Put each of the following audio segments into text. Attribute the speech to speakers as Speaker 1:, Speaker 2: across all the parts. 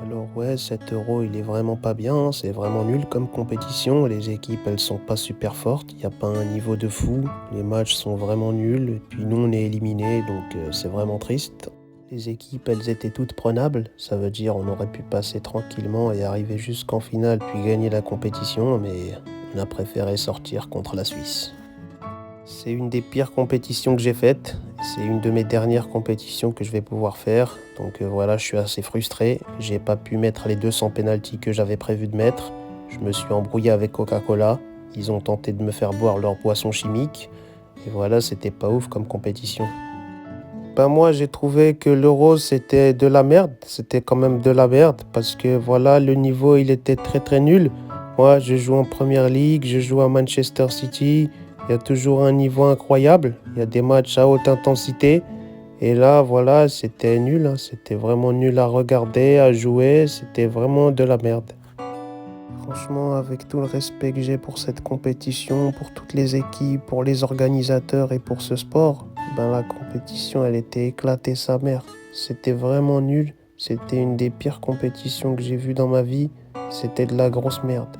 Speaker 1: Alors ouais, 7 euros, il est vraiment pas bien, c'est vraiment nul comme compétition. Les équipes, elles sont pas super fortes, il n'y a pas un niveau de fou. Les matchs sont vraiment nuls, et puis nous, on est éliminés, donc c'est vraiment triste. Les équipes, elles étaient toutes prenables, ça veut dire on aurait pu passer tranquillement et arriver jusqu'en finale, puis gagner la compétition, mais on a préféré sortir contre la Suisse. C'est une des pires compétitions que j'ai faites. C'est une de mes dernières compétitions que je vais pouvoir faire. Donc voilà, je suis assez frustré. J'ai pas pu mettre les 200 pénaltys que j'avais prévu de mettre. Je me suis embrouillé avec Coca-Cola. Ils ont tenté de me faire boire leur boisson chimique. Et voilà, c'était pas ouf comme compétition. Ben moi, j'ai trouvé que l'Euro, c'était de la merde. C'était quand même de la merde parce que voilà, le niveau, il était très très nul. Moi, je joue en Première League, je joue à Manchester City. Il y a toujours un niveau incroyable. Il y a des matchs à haute intensité. Et là, voilà, c'était nul, hein. C'était vraiment nul à regarder, à jouer. C'était vraiment de la merde. Franchement, avec tout le respect que j'ai pour cette compétition, pour toutes les équipes, pour les organisateurs et pour ce sport, ben la compétition, elle était éclatée sa mère. C'était vraiment nul. C'était une des pires compétitions que j'ai vues dans ma vie. C'était de la grosse merde.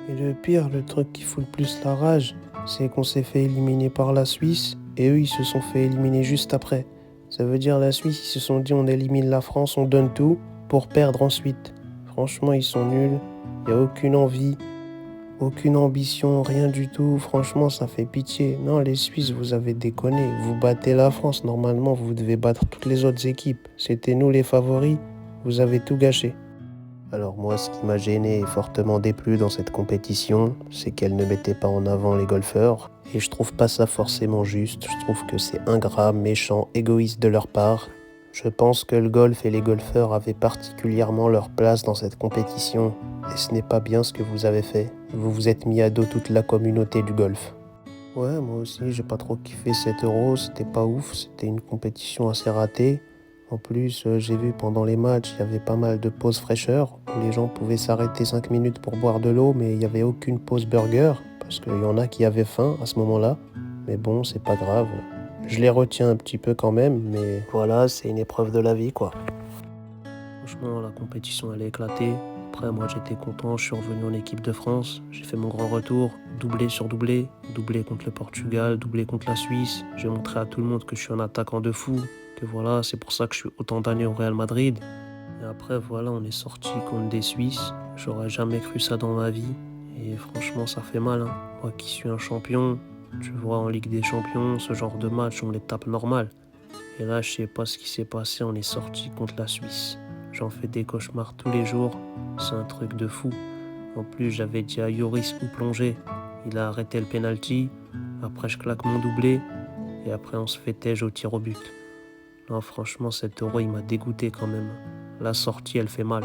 Speaker 1: Et le pire, le truc qui fout le plus la rage, c'est qu'on s'est fait éliminer par la Suisse et eux, ils se sont fait éliminer juste après. Ça veut dire la Suisse, ils se sont dit on élimine la France, on donne tout pour perdre ensuite. Franchement, ils sont nuls. Il n'y a aucune envie, aucune ambition, rien du tout. Franchement, ça fait pitié. Non, les Suisses, vous avez déconné. Vous battez la France. Normalement, vous devez battre toutes les autres équipes. C'était nous les favoris. Vous avez tout gâché. Alors moi, ce qui m'a gêné et fortement déplu dans cette compétition, c'est qu'elle ne mettait pas en avant les golfeurs. Et je trouve pas ça forcément juste. Je trouve que c'est ingrat, méchant, égoïste de leur part. Je pense que le golf et les golfeurs avaient particulièrement leur place dans cette compétition. Et ce n'est pas bien ce que vous avez fait. Vous vous êtes mis à dos toute la communauté du golf. Ouais, moi aussi, j'ai pas trop kiffé 7 euros. C'était pas ouf. C'était une compétition assez ratée. En plus, j'ai vu pendant les matchs, il y avait pas mal de pauses fraîcheur, où les gens pouvaient s'arrêter 5 minutes pour boire de l'eau, mais il n'y avait aucune pause burger, parce qu'il y en a qui avaient faim à ce moment-là. Mais bon, c'est pas grave. Je les retiens un petit peu quand même, mais voilà, c'est une épreuve de la vie, quoi. Franchement, la compétition, elle est éclatée. Après, moi, j'étais content, je suis revenu en équipe de France. J'ai fait mon grand retour, doublé sur doublé. Doublé contre le Portugal, doublé contre la Suisse. J'ai montré à tout le monde que je suis un attaquant de fou. Que voilà, c'est pour ça que je suis autant d'années au Real Madrid. Et après, voilà, on est sorti contre des Suisses. J'aurais jamais cru ça dans ma vie. Et franchement, ça fait mal, hein. Moi qui suis un champion, tu vois, en Ligue des Champions, ce genre de match, on les tape normal. Et là, je sais pas ce qui s'est passé, on est sorti contre la Suisse. J'en fais des cauchemars tous les jours. C'est un truc de fou. En plus, j'avais dit à Yoris où plonger. Il a arrêté le penalty. Après, je claque mon doublé. Et après, on se fait tège au tir au but. Non, franchement, cet euro, il m'a dégoûté quand même. La sortie, elle fait mal.